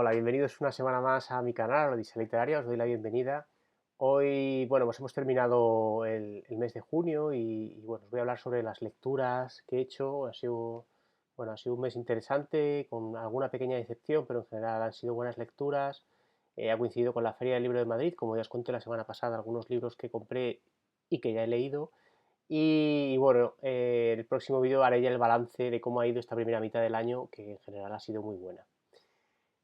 Hola, bienvenidos una semana más a mi canal, Odisea Literaria, os doy la bienvenida. Hoy, bueno, pues hemos terminado el mes de junio bueno, os voy a hablar sobre las lecturas que he hecho. Ha sido un mes interesante, con alguna pequeña decepción, pero en general han sido buenas lecturas. Ha coincidido con la Feria del Libro de Madrid, como ya os conté la semana pasada, algunos libros que compré y que ya he leído. El próximo vídeo haré ya el balance de cómo ha ido esta primera mitad del año, que en general ha sido muy buena.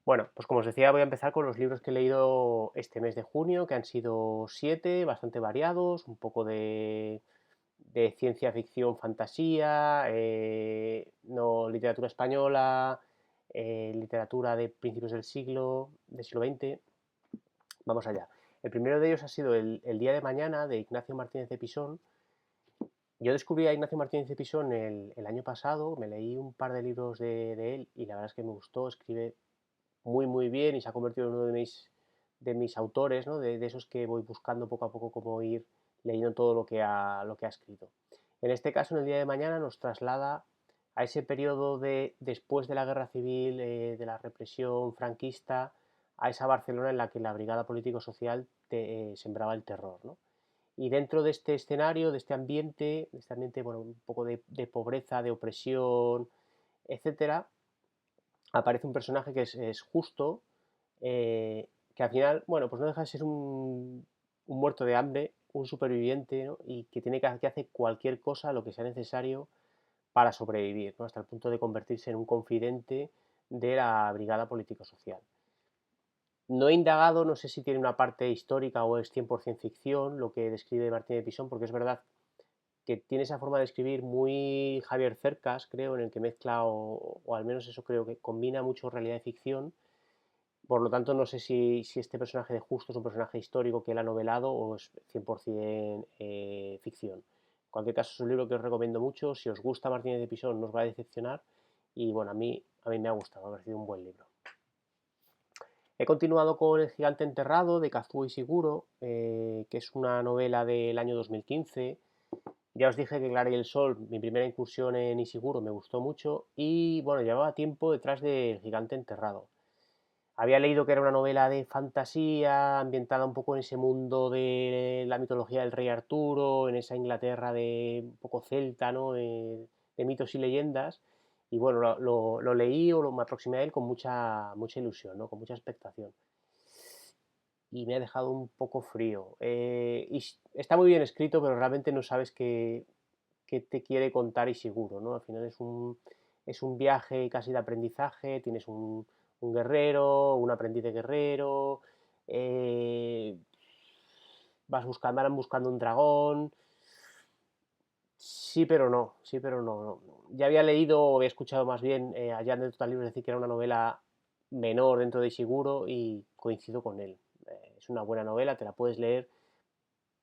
Bueno, pues como os decía, voy a empezar con los libros que he leído este mes de junio, que han sido 7, bastante variados, un poco de ciencia ficción, fantasía, no, literatura española, literatura de principios del siglo XX. Vamos allá. El primero de ellos ha sido el Día de Mañana, de Ignacio Martínez de Pisón. Yo descubrí a Ignacio Martínez de Pisón el año pasado, me leí un par de libros de él y la verdad es que me gustó, escribe muy bien y se ha convertido en uno de mis autores, ¿no? De esos que voy buscando poco a poco cómo ir leyendo todo lo que ha escrito. En este caso, en el día de mañana, nos traslada a ese periodo después de la guerra civil, de la represión franquista, a esa Barcelona en la que la brigada político-social sembraba el terror, ¿no? Y dentro de este escenario, de este ambiente bueno, un poco de pobreza, de opresión, etcétera, aparece un personaje que es justo, que al final, bueno, pues no deja de ser un muerto de hambre, un superviviente, ¿no? Y que hace cualquier cosa, lo que sea necesario para sobrevivir, ¿no? Hasta el punto de convertirse en un confidente de la brigada político-social. No he indagado, no sé si tiene una parte histórica o es 100% ficción lo que describe Martín de Pisón, porque es verdad que tiene esa forma de escribir muy Javier Cercas, creo, en el que mezcla, o al menos eso creo, que combina mucho realidad y ficción. Por lo tanto, no sé si este personaje de Justo es un personaje histórico que él ha novelado o es 100% ficción. En cualquier caso, es un libro que os recomiendo mucho. Si os gusta Martínez de Pisón, no os va a decepcionar. Y bueno, a mí me ha gustado, me ha parecido un buen libro. He continuado con El gigante enterrado de Kazuo Ishiguro, que es una novela del año 2015. Ya os dije que Clara y el Sol, mi primera incursión en Ishiguro, me gustó mucho. Y bueno, llevaba tiempo detrás de El gigante enterrado. Había leído que era una novela de fantasía, ambientada un poco en ese mundo de la mitología del rey Arturo, en esa Inglaterra de un poco celta, ¿no? De mitos y leyendas. Y bueno, lo leí o me aproximé a él con mucha ilusión, ¿no? Con mucha expectación. Y me ha dejado un poco frío. Y está muy bien escrito, pero realmente no sabes qué te quiere contar Ishiguro, ¿no? Al final es un viaje casi de aprendizaje, tienes un guerrero, un aprendiz de guerrero, eh, van buscando un dragón, sí, pero no. Ya había leído, o había escuchado más bien a Jan de Total Libros decir que era una novela menor dentro de Ishiguro y coincido con él. Es una buena novela, te la puedes leer,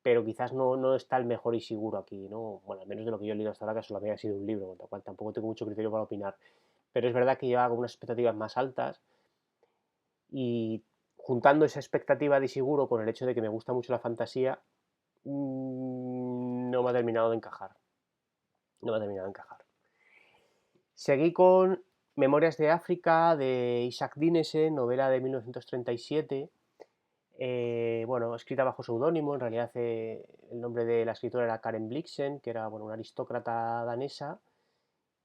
pero quizás no está el mejor Ishiguro aquí, ¿no? Bueno, al menos de lo que yo he leído hasta ahora, que solo había sido un libro, con lo cual tampoco tengo mucho criterio para opinar. Pero es verdad que lleva unas expectativas más altas y juntando esa expectativa de Ishiguro con el hecho de que me gusta mucho la fantasía, no me ha terminado de encajar. No me ha terminado de encajar. Seguí con Memorias de África de Isaac Dinesen, novela de 1937. Bueno, escrita bajo seudónimo, en realidad el nombre de la escritora era Karen Blixen, que era bueno, una aristócrata danesa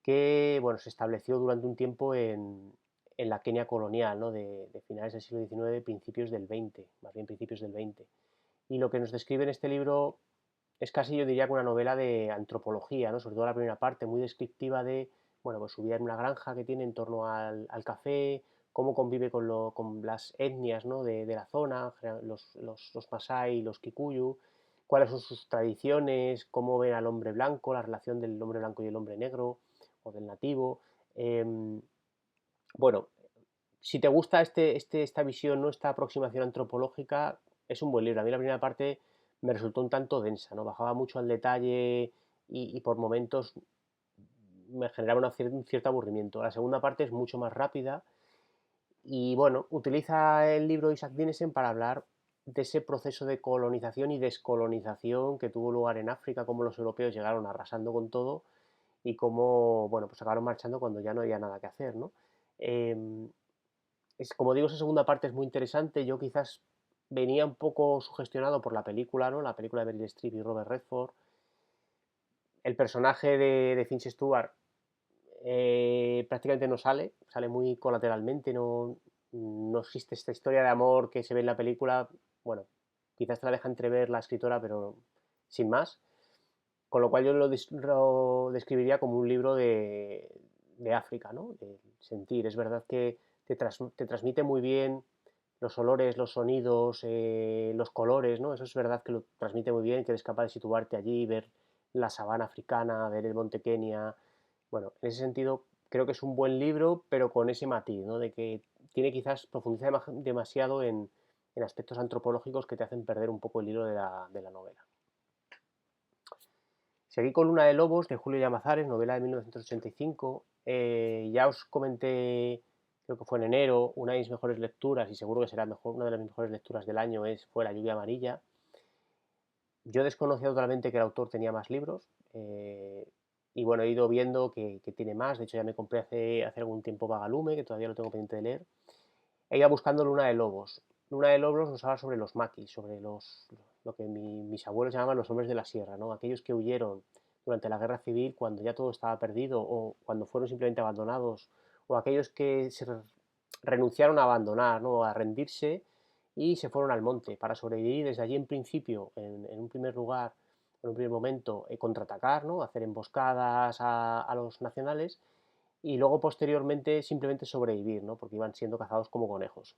que bueno, se estableció durante un tiempo en la Kenia colonial, ¿no? De finales del siglo XIX, principios del XX, más bien principios del XX. Y lo que nos describe en este libro es casi, yo diría, que una novela de antropología, ¿no? Sobre todo la primera parte, muy descriptiva de bueno, pues su vida en una granja que tiene en torno al café, cómo convive con las etnias, ¿no? De la zona, los Masái, los Kikuyu, cuáles son sus tradiciones, cómo ven al hombre blanco, la relación del hombre blanco y el hombre negro, o del nativo. Eh, bueno, si te gusta esta visión, ¿no? Esta aproximación antropológica, es un buen libro. A mí la primera parte me resultó un tanto densa, ¿no? Bajaba mucho al detalle y por momentos me generaba un cierto aburrimiento. La segunda parte es mucho más rápida y, bueno, utiliza el libro de Isaac Dinesen para hablar de ese proceso de colonización y descolonización que tuvo lugar en África, cómo los europeos llegaron arrasando con todo y cómo, bueno, pues acabaron marchando cuando ya no había nada que hacer, ¿no? Eh, como digo, esa segunda parte es muy interesante. Yo quizás venía un poco sugestionado por la película, ¿no? La película de Meryl Streep y Robert Redford. El personaje de Finch Stewart prácticamente no sale muy colateralmente, no existe esta historia de amor que se ve en la película. Bueno, quizás te la deja entrever la escritora, pero sin más. Con lo cual yo lo describiría como un libro de África, ¿no? De sentir. Es verdad que te transmite muy bien los olores, los sonidos, los colores, ¿no? Eso es verdad que lo transmite muy bien, que eres capaz de situarte allí, ver la sabana africana, ver el monte Kenia. Bueno, en ese sentido creo que es un buen libro, pero con ese matiz, ¿no? De que tiene quizás profundiza demasiado en aspectos antropológicos que te hacen perder un poco el hilo de la novela. Seguí con Luna de Lobos, de Julio Llamazares, novela de 1985. Ya os comenté, creo que fue en enero, una de mis mejores lecturas, y seguro que será una de las mejores lecturas del año, fue La lluvia amarilla. Yo desconocía totalmente que el autor tenía más libros, y bueno, he ido viendo que tiene más. De hecho, ya me compré hace algún tiempo Vagalume, que todavía lo tengo pendiente de leer. He ido buscando Luna de Lobos. Luna de Lobos nos habla sobre los maquis, sobre lo que mis abuelos llamaban los hombres de la sierra, ¿no? Aquellos que huyeron durante la guerra civil cuando ya todo estaba perdido, o cuando fueron simplemente abandonados, o aquellos que renunciaron a abandonar, ¿no? A rendirse y se fueron al monte para sobrevivir. Desde allí, en principio, en un primer lugar, en un primer momento, contraatacar, ¿no? Hacer emboscadas a los nacionales, y luego posteriormente simplemente sobrevivir, ¿no? Porque iban siendo cazados como conejos.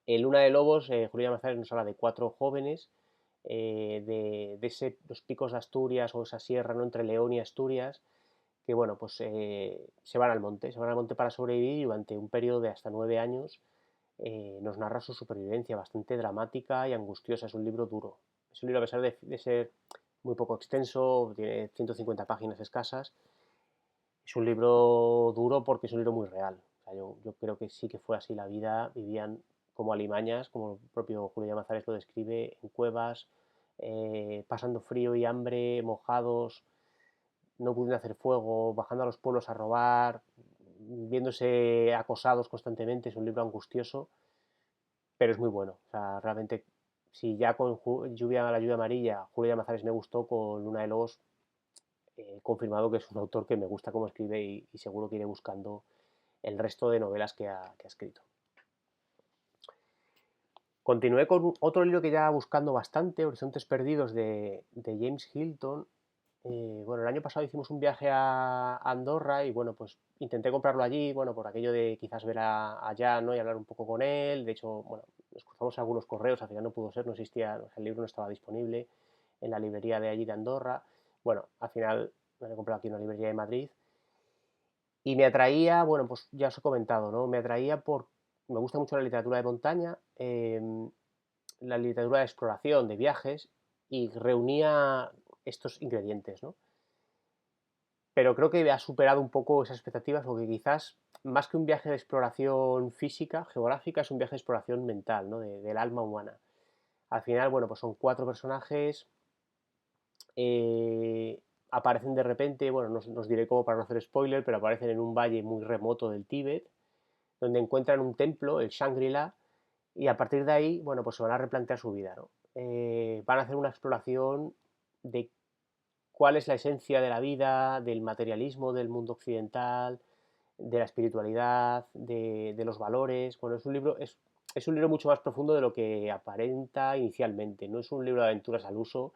En Luna de Lobos, Julián Mazares nos habla de 4 jóvenes, los picos de Asturias, o esa sierra, ¿no? Entre León y Asturias, que bueno, pues se van al monte para sobrevivir, y durante un periodo de hasta 9 años nos narra su supervivencia, bastante dramática y angustiosa. Es un libro duro. Es un libro, a pesar de ser muy poco extenso, tiene 150 páginas escasas. Es un libro duro porque es un libro muy real. O sea, yo creo que sí que fue así la vida. Vivían como alimañas, como el propio Julio Llamazares lo describe, en cuevas, pasando frío y hambre, mojados, no pudiendo hacer fuego, bajando a los pueblos a robar, viéndose acosados constantemente. Es un libro angustioso, pero es muy bueno. O sea, realmente, si ya con La lluvia amarilla, Julio Llamazares me gustó, con Luna de Lobos confirmado que es un autor que me gusta cómo escribe, y seguro que iré buscando el resto de novelas que ha escrito. Continué con otro libro que ya buscando bastante, Horizontes Perdidos, de James Hilton. Bueno, el año pasado hicimos un viaje a Andorra, y bueno, pues intenté comprarlo allí, bueno, por aquello de quizás ver a Jan, ¿no? Y hablar un poco con él. De hecho, bueno, nos cruzamos algunos correos, al final no pudo ser, no existía, el libro no estaba disponible en la librería de allí de Andorra. Bueno, al final me lo he comprado aquí en una librería de Madrid. Y me atraía, bueno, pues ya os he comentado, ¿no? Me gusta mucho la literatura de montaña, la literatura de exploración, de viajes, y reunía estos ingredientes, ¿no? Pero creo que ha superado un poco esas expectativas, porque quizás más que un viaje de exploración física, geográfica, es un viaje de exploración mental, ¿no? Del alma humana. Al final, bueno, pues son 4 personajes, eh, aparecen de repente, bueno, no os diré cómo para no hacer spoiler, pero aparecen en un valle muy remoto del Tíbet, donde encuentran un templo, el Shangri-La, y a partir de ahí, bueno, pues se van a replantear su vida, ¿no? Van a hacer una exploración de cuál es la esencia de la vida, del materialismo del mundo occidental, de la espiritualidad, de los valores. Bueno, es un libro mucho más profundo de lo que aparenta inicialmente. No es un libro de aventuras al uso,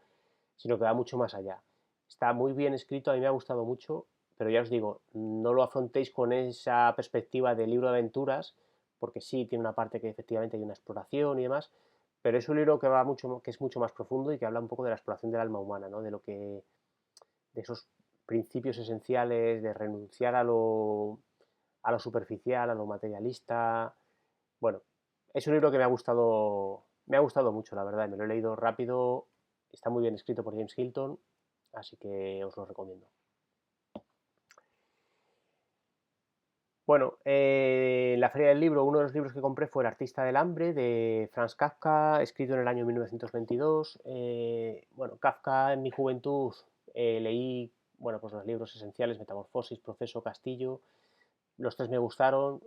sino que va mucho más allá. Está muy bien escrito, a mí me ha gustado mucho, pero ya os digo, no lo afrontéis con esa perspectiva de libro de aventuras, porque sí, tiene una parte que efectivamente hay una exploración y demás, pero es un libro que es mucho más profundo, y que habla un poco de la exploración del alma humana, ¿no? De esos principios esenciales, de renunciar a lo superficial, a lo materialista. Bueno, es un libro que me ha gustado mucho, la verdad. Me lo he leído rápido, está muy bien escrito por James Hilton, así que os lo recomiendo. Bueno, en la Feria del Libro, uno de los libros que compré fue El artista del hambre, de Franz Kafka, escrito en el año 1922. Bueno, Kafka, en mi juventud leí, bueno, pues los libros esenciales: Metamorfosis, Proceso, Castillo. Los 3 me gustaron.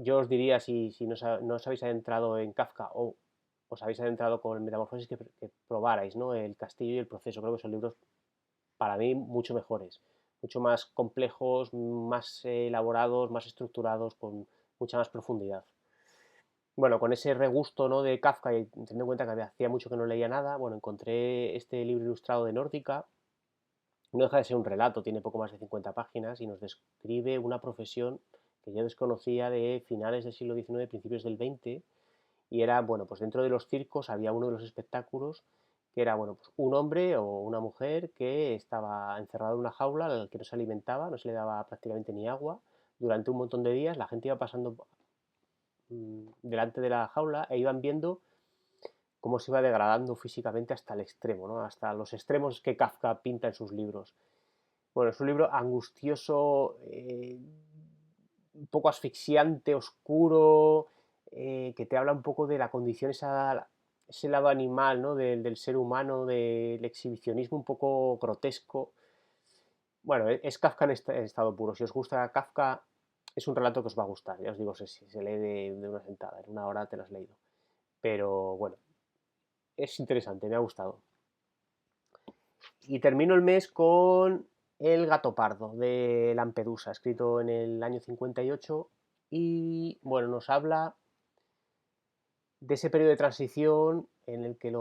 yo os diría, si no os habéis adentrado en Kafka o os habéis adentrado con Metamorfosis, que probarais, ¿no? El Castillo y el Proceso. Creo que son libros para mí mucho mejores, mucho más complejos, más elaborados, más estructurados, con mucha más profundidad. Bueno, con ese regusto, ¿no?, de Kafka, y teniendo en cuenta que hacía mucho que no leía nada, bueno, encontré este libro ilustrado de Nórdica. No deja de ser un relato, tiene poco más de 50 páginas y nos describe una profesión que yo desconocía, de finales del siglo XIX, principios del XX, y era, bueno, pues dentro de los circos había uno de los espectáculos que era, bueno, pues un hombre o una mujer que estaba encerrado en una jaula al que no se alimentaba, no se le daba prácticamente ni agua durante un montón de días. La gente iba pasando delante de la jaula e iban viendo cómo se iba degradando físicamente hasta el extremo, ¿no? Hasta los extremos que Kafka pinta en sus libros. Bueno, es un libro angustioso, un poco asfixiante, oscuro, que te habla un poco de la condición, ese lado animal, ¿no?, del ser humano, del exhibicionismo un poco grotesco. Bueno, es Kafka en estado puro. Si os gusta Kafka, es un relato que os va a gustar. Ya os digo, si se lee de una sentada, en una hora te lo has leído. Pero bueno, es interesante, me ha gustado. Y termino el mes con El gato pardo, de Lampedusa, escrito en el año 58. Y bueno, nos habla de ese periodo de transición en el que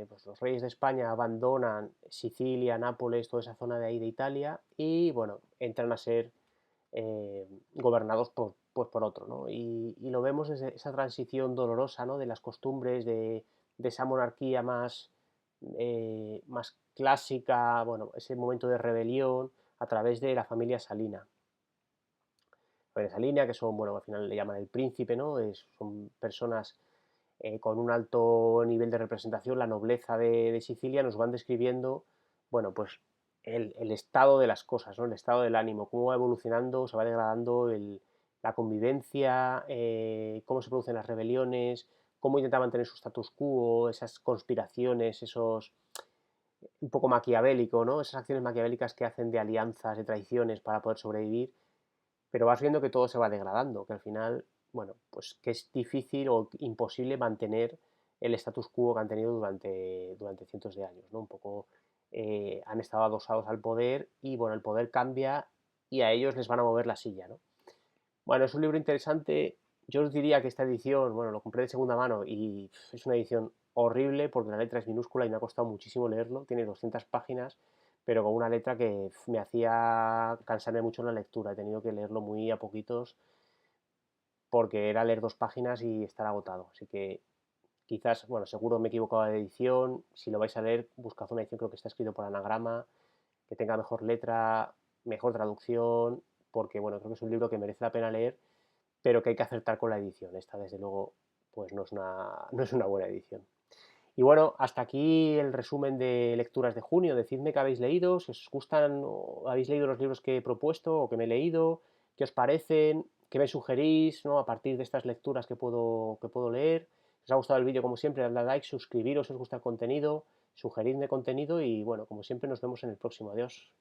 pues los reyes de España abandonan Sicilia, Nápoles, toda esa zona de ahí de Italia, y bueno, entran a ser gobernados pues por otro, ¿no? Y lo vemos desde esa transición dolorosa, ¿no?, de las costumbres de esa monarquía más clásica, bueno, ese momento de rebelión a través de la familia Salina. La familia Salina, que son, bueno, al final le llaman el príncipe, ¿no? Son personas con un alto nivel de representación, la nobleza de Sicilia. Nos van describiendo, bueno, pues el estado de las cosas, ¿no?, el estado del ánimo, cómo va evolucionando, se va degradando la convivencia, cómo se producen las rebeliones, cómo intenta mantener su status quo, esas conspiraciones, esos un poco maquiavélico, ¿no?, esas acciones maquiavélicas que hacen de alianzas, de traiciones para poder sobrevivir. Pero vas viendo que todo se va degradando, que al final, bueno, pues que es difícil o imposible mantener el status quo que han tenido durante cientos de años, ¿no? Un poco han estado adosados al poder y, bueno, el poder cambia y a ellos les van a mover la silla, ¿no? Bueno, es un libro interesante. Yo os diría que esta edición, bueno, lo compré de segunda mano y es una edición horrible porque la letra es minúscula y me ha costado muchísimo leerlo. Tiene 200 páginas, pero con una letra que me hacía cansarme mucho en la lectura. He tenido que leerlo muy a poquitos porque era leer 2 páginas y estar agotado. Así que quizás, bueno, seguro me he equivocado de edición. Si lo vais a leer, buscad una edición, creo que está escrito por anagrama, que tenga mejor letra, mejor traducción, porque, bueno, creo que es un libro que merece la pena leer, pero que hay que acertar con la edición. Esta, desde luego, pues no es una buena edición. Y bueno, hasta aquí el resumen de lecturas de junio. Decidme qué habéis leído, si os gustan o habéis leído los libros que he propuesto o que me he leído, qué os parecen, qué me sugerís, ¿no?, a partir de estas lecturas que puedo leer. Si os ha gustado el vídeo, como siempre, dadle a like, suscribiros si os gusta el contenido, sugeridme contenido y, bueno, como siempre, nos vemos en el próximo. Adiós.